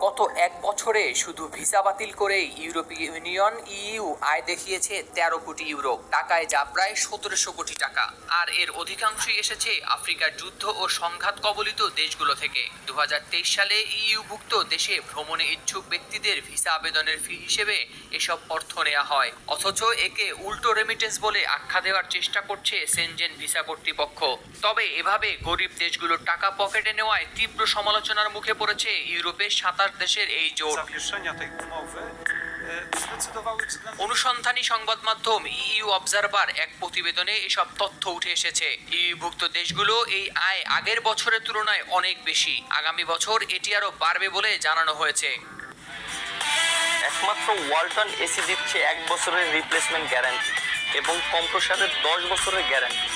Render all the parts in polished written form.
গত এক বছরে শুধু ভিসা বাতিল করেই ইউরোপীয় ইউনিয়ন ইইউ আয় দেখিয়েছে ১৩ কোটি ইউরো, টাকায় যা প্রায় ১৭০০ কোটি টাকা। আর এর অধিকাংশই এসেছে আফ্রিকার যুদ্ধ ও সংঘাত কবলিত দেশগুলো থেকে। ২০২৩ সালে ইইউভুক্ত দেশে ভ্রমণে ইচ্ছুক ব্যক্তিদের ভিসা আবেদনের ফি হিসেবে এসব অর্থ নেওয়া হয়, অথচ একে উল্টো রেমিটেন্স বলে আখ্যা দেওয়ার চেষ্টা করছে সেনজেন ভিসা কর্তৃপক্ষ। তবে এভাবে গরিব দেশগুলোর টাকা পকেটে নেওয়ায় তীব্র সমালোচনার মুখে পড়েছে ইউরোপের ২৭ দেশের এই জোট। অনুসন্ধানী সংবাদ মাধ্যম ইইউ অবজারভার এক প্রতিবেদনে এসব তথ্য উঠে এসেছে। ইইউভুক্ত দেশগুলো এই আয় আগের বছরের তুলনায় অনেক বেশি। আগামী বছর এটি আরও বাড়বে বলে জানানো হয়েছে। একমাত্র ওয়ালটন এসি দিচ্ছে ১ বছরের রিপ্লেসমেন্ট গ্যারান্টি এবং কম্প্রেসারের ১০ বছরের গ্যারান্টি।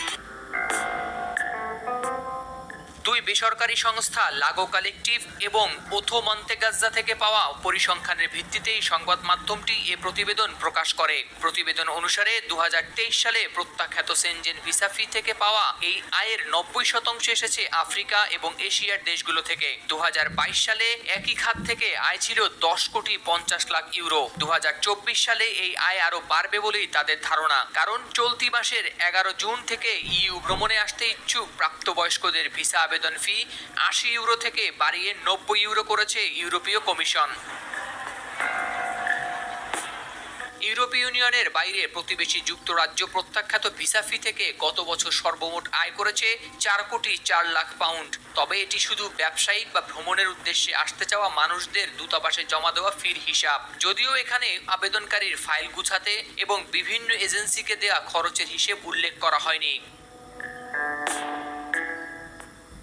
দুই বেসরকারি সংস্থা লাগো কালেকটিভ এবং ওথো মন্তেগাজ্জা থেকে পাওয়া পরিসংখ্যানের ভিত্তিতেই সংবাদ মাধ্যমটি এ প্রতিবেদন প্রকাশ করে। প্রতিবেদন অনুসারে ২০২৩ সালে প্রত্যাখ্যাত সেনজেন ভিসা ফি থেকে পাওয়া এই আয়ের ৯০% এসেছে আফ্রিকা এবং এশিয়ার দেশগুলো থেকে। ২০২২ সালে একই খাত থেকে আয় ছিল ১০ কোটি ৫০ লাখ ইউরো। ২০২৪ সালে এই আয় আরও বাড়বে বলেই তাদের ধারণা, কারণ চলতি মাসের ১১ জুন থেকে ইইউ ভ্রমণে আসতে ইচ্ছুক প্রাপ্তবয়স্কদের ভিসা আবেদন ফি ৮০ ইউরো থেকে বাড়িয়ে ৯০ ইউরো করেছে ইউরোপীয় কমিশন। ইউরোপীয় ইউনিয়নের বাইরে প্রতিবেশী যুক্তরাজ্য প্রত্যাখ্যাত ভিসা ফি থেকে গত বছর সর্বমোট আয় করেছে ৪ কোটি ৪ লাখ পাউন্ড। তবে এটি শুধু ব্যবসায়িক বা ভ্রমণের উদ্দেশ্যে আসতে চাওয়া মানুষদের দূতাবাসে জমা দেওয়া ফির হিসাব। যদিও এখানে আবেদনকারীর ফাইল গুছাতে এবং বিভিন্ন এজেন্সিকে দেওয়া খরচের হিসেব উল্লেখ করা হয়নি।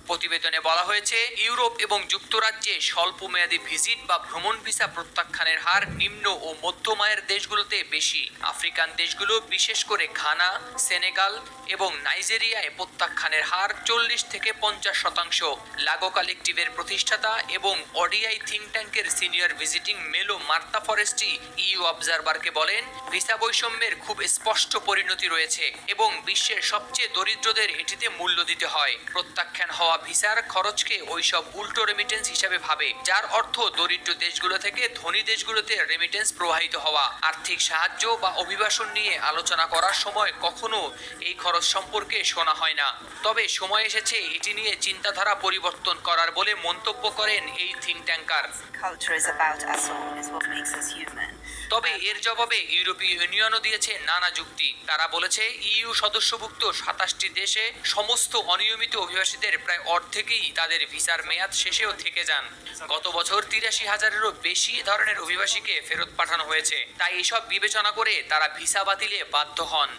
প্রতিবেদনে বলা হয়েছে, ইউরোপ এবং যুক্তরাজ্যে স্বল্পমেয়াদী ভিজিট বা ভ্রমণ ভিসা প্রত্যাখ্যানের হার নিম্ন ও মধ্যম আয়ের দেশগুলোতে বেশি। আফ্রিকান দেশগুলো, বিশেষ করে ঘানা, সেনেগাল এবং নাইজেরিয়ায় প্রত্যাখ্যানের হার ৪০ থেকে ৫০%। লাগো কালেকটিভের প্রতিষ্ঠাতা এবং ওডিআই থিঙ্ক ট্যাঙ্কের সিনিয়র ভিজিটিং মেলো মার্তা ফরেস্টি ইইউ অবজারভারকে বলেন, ভিসা বৈষম্যের খুব স্পষ্ট পরিণতি রয়েছে এবং বিশ্বের সবচেয়ে দরিদ্রদের এটিতে মূল্য দিতে হয়। প্রত্যাখ্যান হওয়া ভিসার খরচকে ওইসব উল্টো রেমিটেন্স হিসাবে ভাবে, যার অর্থ দরিদ্র দেশগুলো থেকে ধনী দেশগুলোতে রেমিটেন্স প্রবাহিত হওয়া। আর্থিক সাহায্য বা অভিবাসন নিয়ে আলোচনা করার সময় কখনো এই খরচ সম্পর্কে শোনা হয় না। তবে সময় এসেছে এটি নিয়ে চিন্তাধারা পরিবর্তন করার বলে মন্তব্য করেন এই থিঙ্ক ট্যাঙ্কার। তবে এর জবাবে ইউরোপীয় ইউনিয়নও দিয়েছে নানা যুক্তি। তারা বলেছে, ইইউ সদস্যভুক্ত ২৭টি দেশে সমস্ত অনিয়মিত অভিবাসীদের প্রায় অর্ধেকই তাদের ভিসার মেয়াদ শেষেও থেকে যান। গত বছর ৮৩,০০০-এরও বেশি ধরনের অভিবাসীকে ফেরত পাঠানো হয়েছে। তাই এসব বিবেচনা করে তারা ভিসা বাতিলে বাধ্য হন।